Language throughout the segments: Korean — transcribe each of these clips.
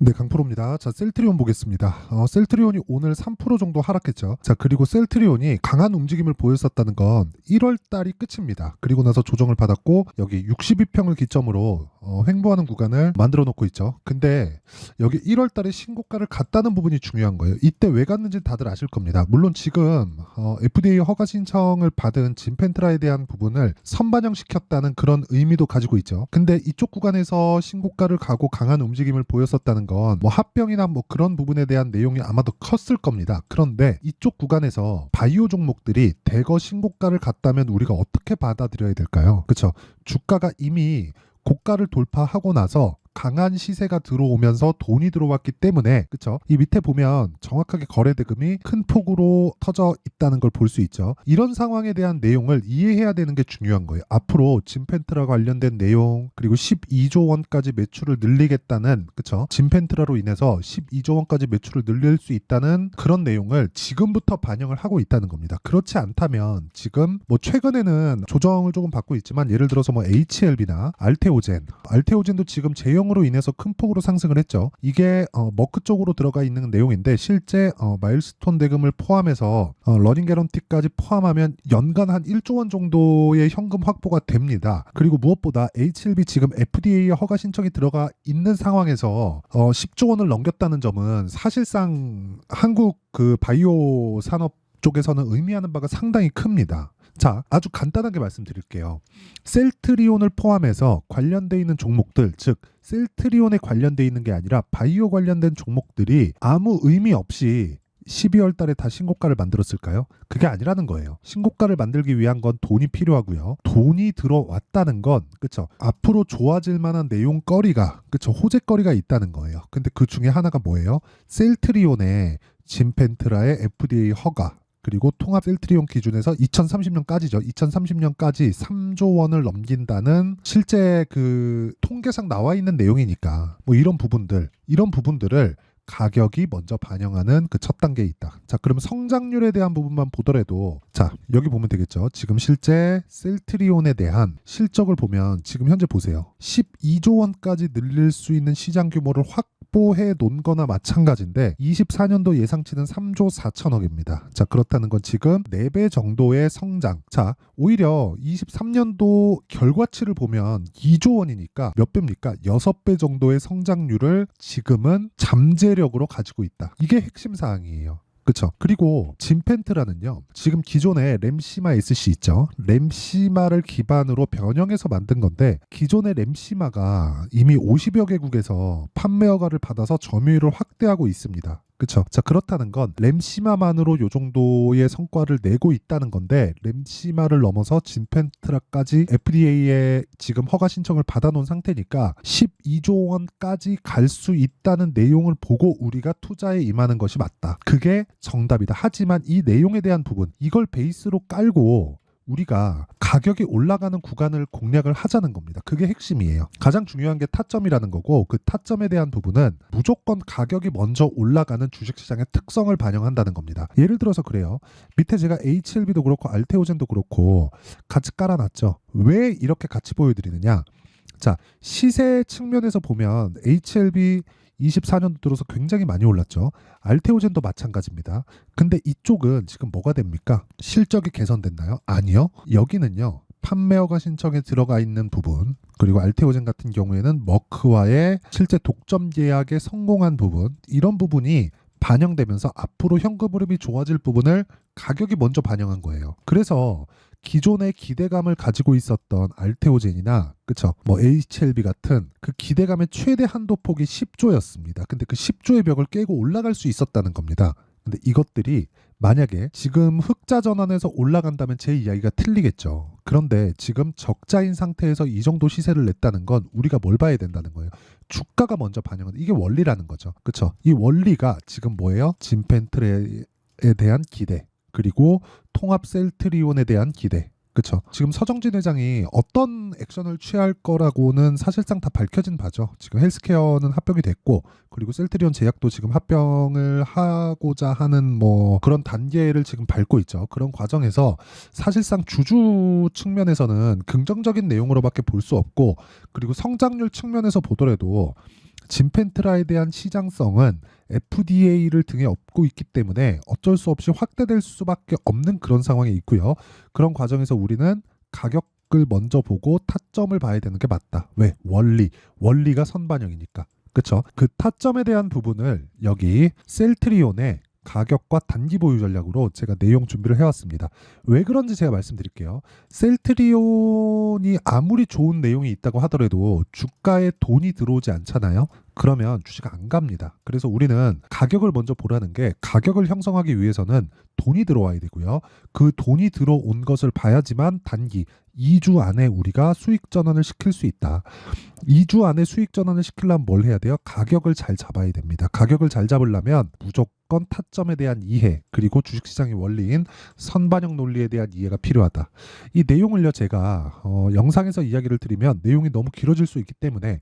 네, 강프로입니다. 자, 셀트리온 보겠습니다. 셀트리온이 오늘 3% 정도 하락했죠. 자, 그리고 셀트리온이 강한 움직임을 보였었다는 건 1월 달이 끝입니다. 그리고 나서 조정을 받았고 여기 62평을 기점으로 횡보하는 구간을 만들어 놓고 있죠. 근데 여기 1월 달에 신고가를 갔다는 부분이 중요한 거예요. 이때 왜 갔는지 다들 아실 겁니다. 물론 지금 FDA 허가 신청을 받은 진펜트라에 대한 부분을 선반영시켰다는 그런 의미도 가지고 있죠. 근데 이쪽 구간에서 신고가를 가고 강한 움직임을 보였었다는 건 뭐 합병이나 뭐 그런 부분에 대한 내용이 아마도 컸을 겁니다. 그런데 이쪽 구간에서 바이오 종목들이 대거 신고가를 갔다면 우리가 어떻게 받아들여야 될까요? 그렇죠. 주가가 이미 고가를 돌파하고 나서 강한 시세가 들어오면서 돈이 들어왔기 때문에, 그쵸? 이 밑에 보면 정확하게 거래 대금이 큰 폭으로 터져 있다는 걸 볼 수 있죠. 이런 상황에 대한 내용을 이해해야 되는 게 중요한 거예요. 앞으로 진펜트라 관련된 내용, 그리고 12조 원까지 매출을 늘리겠다는, 그쵸? 진펜트라로 인해서 12조 원까지 매출을 늘릴 수 있다는 그런 내용을 지금부터 반영을 하고 있다는 겁니다. 그렇지 않다면 지금 뭐 최근에는 조정을 조금 받고 있지만, 예를 들어서 뭐 HLB나 알테오젠도 지금 제형 으로 인해서 큰 폭으로 상승을 했죠. 이게 머크 쪽으로 들어가 있는 내용인데 실제 마일스톤 대금을 포함해서 러닝 개런티까지 포함하면 연간 한 1조 원 정도의 현금 확보가 됩니다. 그리고 무엇보다 HLB 지금 FDA 허가 신청이 들어가 있는 상황에서 10조 원을 넘겼다는 점은 사실상 한국 그 바이오 산업 쪽에서는 의미하는 바가 상당히 큽니다. 자, 아주 간단하게 말씀드릴게요. 셀트리온을 포함해서 관련돼 있는 종목들, 즉 셀트리온에 관련돼 있는 게 아니라 바이오 관련된 종목들이 아무 의미 없이 12월 달에 다 신고가를 만들었을까요? 그게 아니라는 거예요. 신고가를 만들기 위한 건 돈이 필요하고요. 돈이 들어왔다는 건, 그쵸? 앞으로 좋아질 만한 내용거리가, 그쵸? 호재거리가 있다는 거예요. 근데 그 중에 하나가 뭐예요? 셀트리온의 진펜트라의 FDA 허가, 그리고 통합 셀트리온 기준에서 2030년까지죠. 2030년까지 3조 원을 넘긴다는 실제 그 통계상 나와 있는 내용이니까 뭐 이런 부분들을 가격이 먼저 반영하는 그 첫 단계에 있다. 자, 그러면 성장률에 대한 부분만 보더라도, 자, 여기 보면 되겠죠. 지금 실제 셀트리온에 대한 실적을 보면 지금 현재 보세요. 12조 원까지 늘릴 수 있는 시장 규모를 확보해 놓은 거나 마찬가지인데 24년도 예상치는 3조 4천억입니다. 자, 그렇다는 건 지금 4배 정도의 성장. 자, 오히려 23년도 결과치를 보면 2조 원이니까 몇 배입니까? 6배 정도의 성장률을 지금은 잠재력으로 가지고 있다. 이게 핵심 사항이에요. 그렇죠. 그리고 진펜트라는요. 지금 기존에 램시마 SC 있죠. 램시마를 기반으로 변형해서 만든 건데 기존의 램시마가 이미 50여 개국에서 판매 허가를 받아서 점유율을 확대하고 있습니다. 그렇죠. 자, 그렇다는 건 램시마만으로 요 정도의 성과를 내고 있다는 건데 램시마를 넘어서 진펜트라까지 FDA에 지금 허가 신청을 받아놓은 상태니까 12조 원까지 갈 수 있다는 내용을 보고 우리가 투자에 임하는 것이 맞다. 그게 정답이다. 하지만 이 내용에 대한 부분, 이걸 베이스로 깔고 우리가 가격이 올라가는 구간을 공략을 하자는 겁니다. 그게 핵심이에요. 가장 중요한 게 타점이라는 거고 그 타점에 대한 부분은 무조건 가격이 먼저 올라가는 주식시장의 특성을 반영한다는 겁니다. 예를 들어서 그래요. 밑에 제가 HLB도 그렇고 알테오젠도 그렇고 같이 깔아놨죠. 왜 이렇게 같이 보여드리느냐. 자, 시세 측면에서 보면 HLB 24년도 들어서 굉장히 많이 올랐죠. 알테오젠도 마찬가지입니다. 근데 이쪽은 지금 뭐가 됩니까? 실적이 개선됐나요? 아니요. 여기는요. 판매 허가 신청에 들어가 있는 부분, 그리고 알테오젠 같은 경우에는 머크와의 실제 독점 계약에 성공한 부분, 이런 부분이 반영되면서 앞으로 현금 흐름이 좋아질 부분을 가격이 먼저 반영한 거예요. 그래서 기존의 기대감을 가지고 있었던 알테오젠이나 그쵸 뭐 HLB 같은 그 기대감의 최대 한도 폭이 10조였습니다. 근데 그 10조의 벽을 깨고 올라갈 수 있었다는 겁니다. 근데 이것들이 만약에 지금 흑자 전환해서 올라간다면 제 이야기가 틀리겠죠. 그런데 지금 적자인 상태에서 이 정도 시세를 냈다는 건 우리가 뭘 봐야 된다는 거예요. 주가가 먼저 반영하는 이게 원리라는 거죠. 그쵸? 이 원리가 지금 뭐예요? 진펜트레에 대한 기대, 그리고 통합 셀트리온에 대한 기대. 그쵸. 지금 서정진 회장이 어떤 액션을 취할 거라고는 사실상 다 밝혀진 바죠. 지금 헬스케어는 합병이 됐고, 그리고 셀트리온 제약도 지금 합병을 하고자 하는 뭐 그런 단계를 지금 밟고 있죠. 그런 과정에서 사실상 주주 측면에서는 긍정적인 내용으로밖에 볼 수 없고, 그리고 성장률 측면에서 보더라도 진펜트라에 대한 시장성은 FDA를 등에 업고 있기 때문에 어쩔 수 없이 확대될 수밖에 없는 그런 상황에 있고요. 그런 과정에서 우리는 가격을 먼저 보고 타점을 봐야 되는 게 맞다. 왜? 원리가 선반영이니까. 그쵸? 그 타점에 대한 부분을 여기 셀트리온의 가격과 단기 보유 전략으로 제가 내용 준비를 해왔습니다. 왜 그런지 제가 말씀드릴게요. 셀트리온이 아무리 좋은 내용이 있다고 하더라도 주가에 돈이 들어오지 않잖아요. 그러면 주식 안 갑니다. 그래서 우리는 가격을 먼저 보라는 게, 가격을 형성하기 위해서는 돈이 들어와야 되고요. 그 돈이 들어온 것을 봐야지만 단기 2주 안에 우리가 수익 전환을 시킬 수 있다. 2주 안에 수익 전환을 시키려면 뭘 해야 돼요? 가격을 잘 잡아야 됩니다. 가격을 잘 잡으려면 무조건 타점에 대한 이해, 그리고 주식시장의 원리인 선반영 논리에 대한 이해가 필요하다. 이 내용을요, 제가 영상에서 이야기를 드리면 내용이 너무 길어질 수 있기 때문에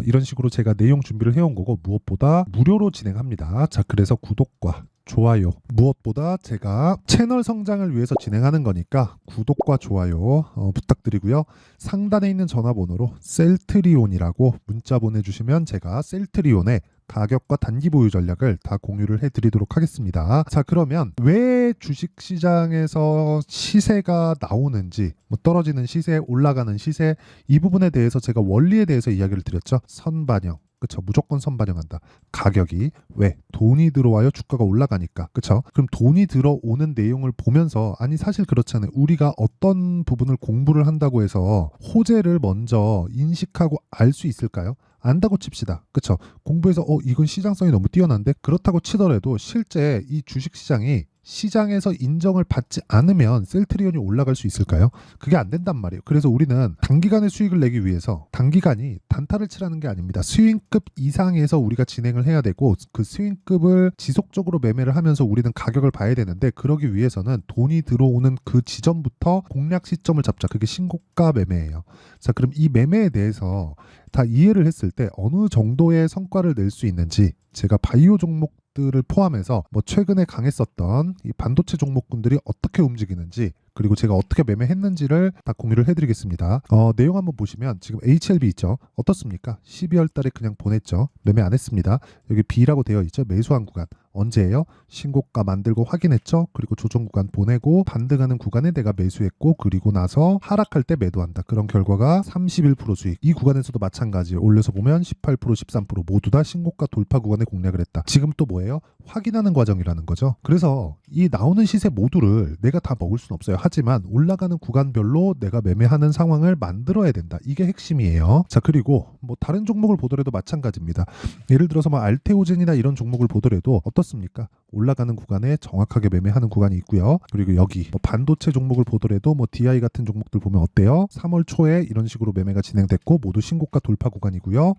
이런 식으로 제가 내용 준비를 해온 거고, 무엇보다 무료로 진행합니다. 자, 그래서 구독과 좋아요, 무엇보다 제가 채널 성장을 위해서 진행하는 거니까 구독과 좋아요 부탁드리고요. 상단에 있는 전화번호로 셀트리온이라고 문자 보내주시면 제가 셀트리온의 가격과 단기 보유 전략을 다 공유를 해드리도록 하겠습니다. 자, 그러면 왜 주식시장에서 시세가 나오는지, 뭐 떨어지는 시세, 올라가는 시세, 이 부분에 대해서 제가 원리에 대해서 이야기를 드렸죠. 선반영. 그쵸, 무조건 선반영한다. 가격이 왜? 돈이 들어와요, 주가가 올라가니까. 그쵸? 그럼 돈이 들어오는 내용을 보면서, 아니 사실 그렇잖아요. 우리가 어떤 부분을 공부를 한다고 해서 호재를 먼저 인식하고 알 수 있을까요? 안다고 칩시다. 그쵸? 공부해서 이건 시장성이 너무 뛰어난데, 그렇다고 치더라도 실제 이 주식시장이 시장에서 인정을 받지 않으면 셀트리온이 올라갈 수 있을까요? 그게 안 된단 말이에요. 그래서 우리는 단기간의 수익을 내기 위해서, 단기간이 단타를 치라는 게 아닙니다. 스윙급 이상에서 우리가 진행을 해야 되고, 그 스윙급을 지속적으로 매매를 하면서 우리는 가격을 봐야 되는데, 그러기 위해서는 돈이 들어오는 그 지점부터 공략 시점을 잡자. 그게 신고가 매매예요. 자, 그럼 이 매매에 대해서 다 이해를 했을 때 어느 정도의 성과를 낼 수 있는지, 제가 바이오 종목들을 포함해서 뭐 최근에 강했었던 이 반도체 종목군들이 어떻게 움직이는지, 그리고 제가 어떻게 매매했는지를 다 공유를 해드리겠습니다. 내용 한번 보시면 지금 HLB 있죠? 어떻습니까? 12월 달에 그냥 보냈죠. 매매 안 했습니다. 여기 B라고 되어 있죠? 매수한 구간. 언제예요? 신고가 만들고 확인했죠? 그리고 조정 구간 보내고 반등하는 구간에 내가 매수했고, 그리고 나서 하락할 때 매도한다. 그런 결과가 31% 수익. 이 구간에서도 마찬가지예요. 올려서 보면 18%, 13% 모두 다 신고가 돌파 구간에 공략을 했다. 지금 또 뭐예요? 확인하는 과정이라는 거죠. 그래서 이 나오는 시세 모두를 내가 다 먹을 수는 없어요. 하지만 올라가는 구간별로 내가 매매하는 상황을 만들어야 된다. 이게 핵심이에요. 자, 그리고 뭐 다른 종목을 보더라도 마찬가지입니다. 예를 들어서 뭐 알테오젠이나 이런 종목을 보더라도 어떻습니까? 올라가는 구간에 정확하게 매매하는 구간이 있고요. 그리고 여기 뭐 반도체 종목을 보더라도 뭐 DI 같은 종목들 보면 어때요? 3월 초에 이런 식으로 매매가 진행됐고 모두 신고가 돌파 구간이고요.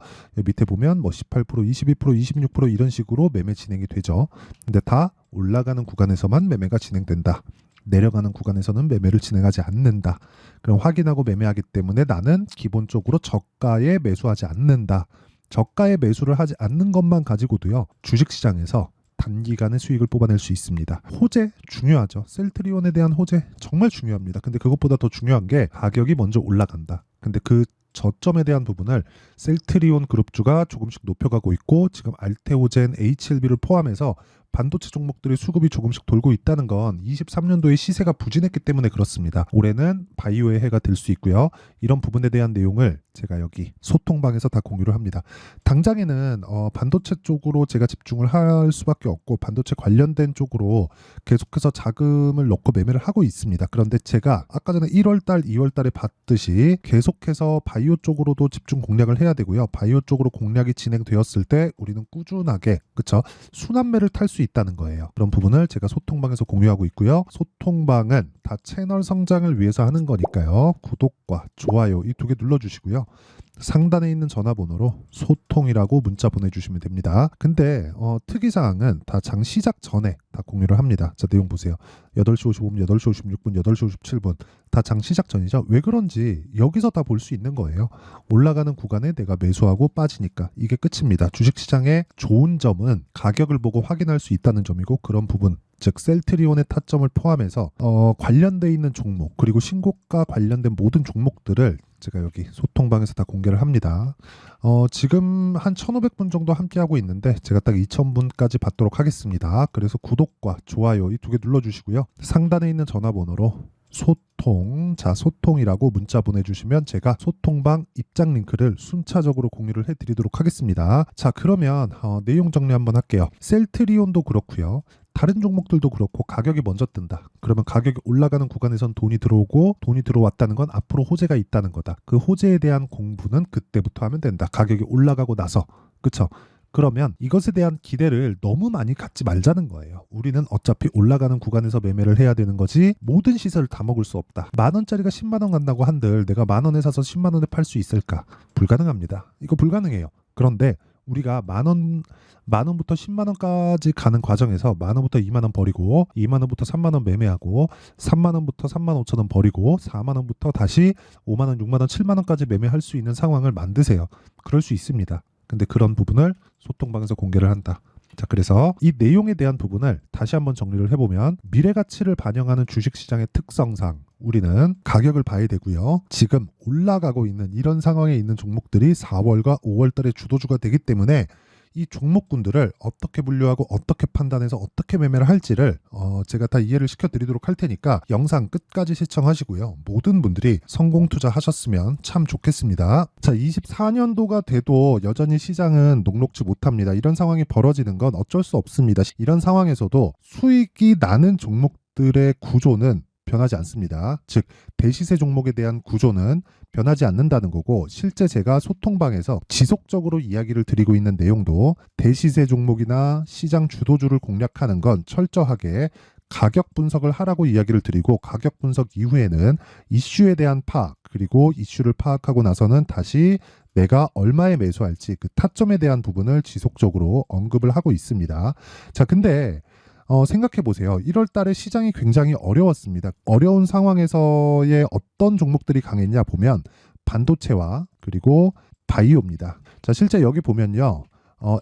밑에 보면 뭐 18%, 22%, 26% 이런 식으로 매매 진행이 되죠. 근데 다 올라가는 구간에서만 매매가 진행된다. 내려가는 구간에서는 매매를 진행하지 않는다. 그럼 확인하고 매매하기 때문에 나는 기본적으로 저가에 매수하지 않는다. 저가에 매수를 하지 않는 것만 가지고도요, 주식시장에서 단기간에 수익을 뽑아낼 수 있습니다. 호재 중요하죠. 셀트리온에 대한 호재 정말 중요합니다. 근데 그것보다 더 중요한 게 가격이 먼저 올라간다. 근데 그 저점에 대한 부분을 셀트리온 그룹주가 조금씩 높여가고 있고, 지금 알테오젠, HLB를 포함해서 반도체 종목들의 수급이 조금씩 돌고 있다는 건 23년도에 시세가 부진했기 때문에 그렇습니다. 올해는 바이오의 해가 될 수 있고요. 이런 부분에 대한 내용을 제가 여기 소통방에서 다 공유를 합니다. 당장에는 반도체 쪽으로 제가 집중을 할 수밖에 없고, 반도체 관련된 쪽으로 계속해서 자금을 넣고 매매를 하고 있습니다. 그런데 제가 아까 전에 1월달, 2월달에 봤듯이 계속해서 바이오 쪽으로도 집중 공략을 해야 되고요. 바이오 쪽으로 공략이 진행되었을 때 우리는 꾸준하게, 그쵸, 순환매를 탈 수 있다는 거예요. 그런 부분을 제가 소통방에서 공유하고 있고요. 소통방은 다 채널 성장을 위해서 하는 거니까요. 구독과 좋아요 이 두 개 눌러주시고요. 상단에 있는 전화번호로 소통이라고 문자 보내주시면 됩니다. 근데 특이사항은 다 장 시작 전에 다 공유를 합니다. 자, 내용 보세요. 8시 55분, 8시 56분, 8시 57분 다 장 시작 전이죠. 왜 그런지 여기서 다 볼 수 있는 거예요. 올라가는 구간에 내가 매수하고 빠지니까 이게 끝입니다. 주식시장의 좋은 점은 가격을 보고 확인할 수 있다는 점이고, 그런 부분, 즉 셀트리온의 타점을 포함해서 관련돼 있는 종목, 그리고 신고가 관련된 모든 종목들을 제가 여기 소통방에서 다 공개를 합니다. 지금 한 1,500분 정도 함께하고 있는데 제가 딱 2,000분까지 받도록 하겠습니다. 그래서 구독과 좋아요 이 두 개 눌러주시고요. 상단에 있는 전화번호로 소통이라고 문자 보내주시면 제가 소통방 입장 링크를 순차적으로 공유를 해드리도록 하겠습니다. 자, 그러면 내용 정리 한번 할게요. 셀트리온도 그렇고요. 다른 종목들도 그렇고 가격이 먼저 뜬다. 그러면 가격이 올라가는 구간에선 돈이 들어오고 돈이 들어왔다는 건 앞으로 호재가 있다는 거다. 그 호재에 대한 공부는 그때부터 하면 된다. 가격이 올라가고 나서. 그쵸? 그러면 이것에 대한 기대를 너무 많이 갖지 말자는 거예요. 우리는 어차피 올라가는 구간에서 매매를 해야 되는 거지 모든 시세를 다 먹을 수 없다. 10,000원짜리가 10만원 간다고 한들 내가 10,000원에 사서 10만원에 팔 수 있을까? 불가능합니다. 이거 불가능해요. 그런데 우리가 만원부터 10만원까지 가는 과정에서 만원부터 2만원 버리고 2만원부터 3만원 매매하고 3만원부터 35,000원 버리고 4만원부터 다시 5만원, 6만원, 7만원까지 매매할 수 있는 상황을 만드세요. 그럴 수 있습니다. 근데 그런 부분을 소통방에서 공개를 한다. 자, 그래서 이 내용에 대한 부분을 다시 한번 정리를 해보면 미래 가치를 반영하는 주식시장의 특성상 우리는 가격을 봐야 되고요. 지금 올라가고 있는 이런 상황에 있는 종목들이 4월과 5월 달에 주도주가 되기 때문에 이 종목군들을 어떻게 분류하고 어떻게 판단해서 어떻게 매매를 할지를 제가 다 이해를 시켜드리도록 할 테니까 영상 끝까지 시청하시고요. 모든 분들이 성공 투자하셨으면 참 좋겠습니다. 자, 24년도가 돼도 여전히 시장은 녹록지 못합니다. 이런 상황이 벌어지는 건 어쩔 수 없습니다. 이런 상황에서도 수익이 나는 종목들의 구조는 변하지 않습니다. 즉 대시세 종목에 대한 구조는 변하지 않는다는 거고, 실제 제가 소통방에서 지속적으로 이야기를 드리고 있는 내용도 대시세 종목이나 시장 주도주를 공략하는 건 철저하게 가격 분석을 하라고 이야기를 드리고, 가격 분석 이후에는 이슈에 대한 파악, 그리고 이슈를 파악하고 나서는 다시 내가 얼마에 매수할지 그 타점에 대한 부분을 지속적으로 언급을 하고 있습니다. 자, 근데 생각해 보세요. 1월 달에 시장이 굉장히 어려웠습니다. 어려운 상황에서의 어떤 종목들이 강했냐 보면 반도체와 그리고 바이오입니다. 자, 실제 여기 보면요.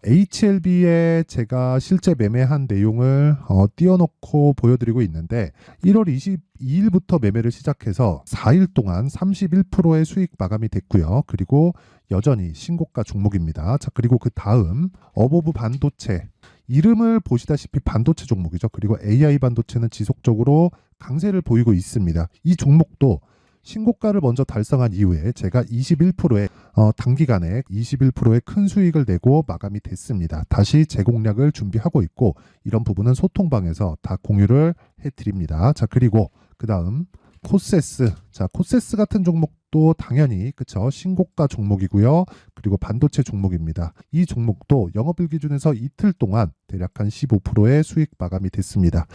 HLB에 제가 실제 매매한 내용을 띄워놓고 보여드리고 있는데 1월 22일부터 매매를 시작해서 4일 동안 31%의 수익 마감이 됐고요. 그리고 여전히 신고가 종목입니다. 자, 그리고 그 다음 어보브 반도체, 이름을 보시다시피 반도체 종목이죠. 그리고 AI 반도체는 지속적으로 강세를 보이고 있습니다. 이 종목도 신고가를 먼저 달성한 이후에 제가 21%의 단기간에 21%의 큰 수익을 내고 마감이 됐습니다. 다시 재공략을 준비하고 있고, 이런 부분은 소통방에서 다 공유를 해드립니다. 자, 그리고 그 다음 코세스. 자, 코세스 같은 종목도 당연히 그쵸, 신고가 종목이고요. 그리고 반도체 종목입니다. 이 종목도 영업일 기준에서 이틀 동안 대략 한 15%의 수익 마감이 됐습니다.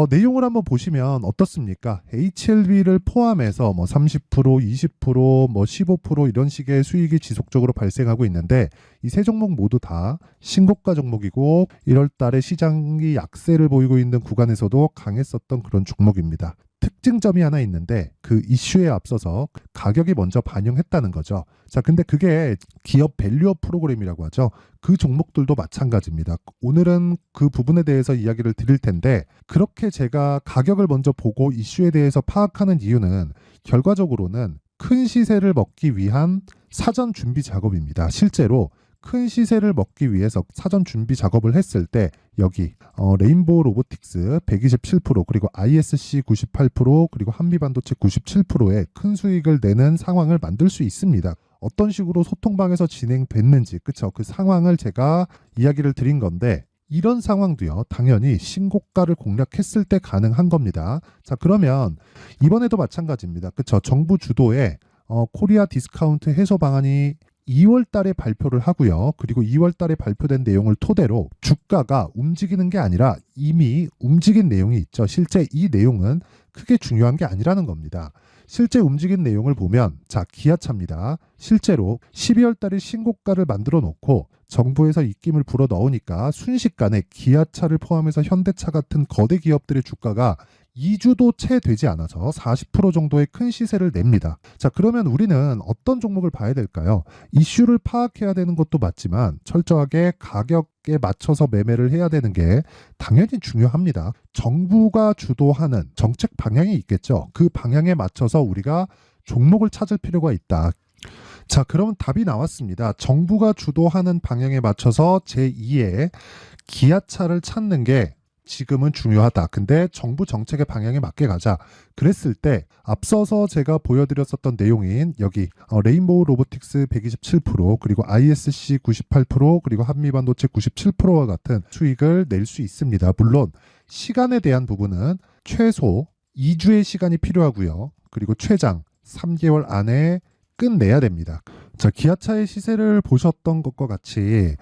내용을 한번 보시면 어떻습니까? HLB를 포함해서 뭐 30%, 20%, 뭐 15% 이런 식의 수익이 지속적으로 발생하고 있는데, 이 세 종목 모두 다 신고가 종목이고 1월 달에 시장이 약세를 보이고 있는 구간에서도 강했었던 그런 종목입니다. 특징점이 하나 있는데 그 이슈에 앞서서 가격이 먼저 반영했다는 거죠. 자, 근데 그게 기업 밸류업 프로그램이라고 하죠. 그 종목들도 마찬가지입니다. 오늘은 그 부분에 대해서 이야기를 드릴 텐데, 그렇게 제가 가격을 먼저 보고 이슈에 대해서 파악하는 이유는 결과적으로는 큰 시세를 먹기 위한 사전 준비 작업입니다. 실제로 큰 시세를 먹기 위해서 사전 준비 작업을 했을 때 여기 레인보우 로보틱스 127%, 그리고 ISC 98%, 그리고 한미반도체 97%의 큰 수익을 내는 상황을 만들 수 있습니다. 어떤 식으로 소통방에서 진행됐는지, 그쵸? 그 상황을 제가 이야기를 드린 건데, 이런 상황도요, 당연히 신고가를 공략했을 때 가능한 겁니다. 자, 그러면 이번에도 마찬가지입니다. 그쵸? 정부 주도의 코리아 디스카운트 해소 방안이 2월 달에 발표를 하고요. 그리고 2월 달에 발표된 내용을 토대로 주가가 움직이는 게 아니라 이미 움직인 내용이 있죠. 실제 이 내용은 크게 중요한 게 아니라는 겁니다. 실제 움직인 내용을 보면, 자, 기아차입니다. 실제로 12월 달에 신고가를 만들어 놓고 정부에서 입김을 불어 넣으니까 순식간에 기아차를 포함해서 현대차 같은 거대 기업들의 주가가 2주도 채 되지 않아서 40% 정도의 큰 시세를 냅니다. 자, 그러면 우리는 어떤 종목을 봐야 될까요? 이슈를 파악해야 되는 것도 맞지만 철저하게 가격에 맞춰서 매매를 해야 되는 게 당연히 중요합니다. 정부가 주도하는 정책 방향이 있겠죠. 그 방향에 맞춰서 우리가 종목을 찾을 필요가 있다. 자, 그러면 답이 나왔습니다. 정부가 주도하는 방향에 맞춰서 제2의 기아차를 찾는 게 지금은 중요하다. 근데 정부 정책의 방향에 맞게 가자. 그랬을 때 앞서서 제가 보여드렸었던 내용인 여기 레인보우 로보틱스 127% 그리고 ISC 98% 그리고 한미반도체 97%와 같은 수익을 낼 수 있습니다. 물론 시간에 대한 부분은 최소 2주의 시간이 필요하고요. 그리고 최장 3개월 안에 끝내야 됩니다. 자, 기아차의 시세를 보셨던 것과 같이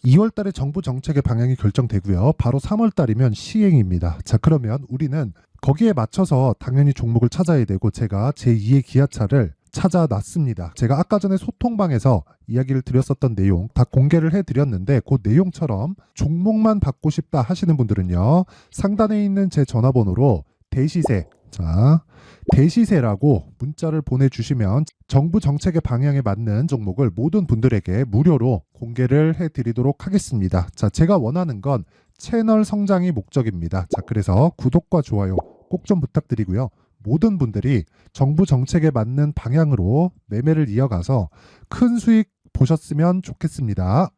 2월 달에 정부 정책의 방향이 결정되고요. 바로 3월 달이면 시행입니다. 자, 그러면 우리는 거기에 맞춰서 당연히 종목을 찾아야 되고 제가 제2의 기아차를 찾아놨습니다. 제가 아까 전에 소통방에서 이야기를 드렸었던 내용 다 공개를 해드렸는데 그 내용처럼 종목만 받고 싶다 하시는 분들은요. 상단에 있는 제 전화번호로 대시세, 자, 대시세라고 문자를 보내주시면 정부 정책의 방향에 맞는 종목을 모든 분들에게 무료로 공개를 해드리도록 하겠습니다. 자, 제가 원하는 건 채널 성장이 목적입니다. 자, 그래서 구독과 좋아요 꼭 좀 부탁드리고요. 모든 분들이 정부 정책에 맞는 방향으로 매매를 이어가서 큰 수익 보셨으면 좋겠습니다.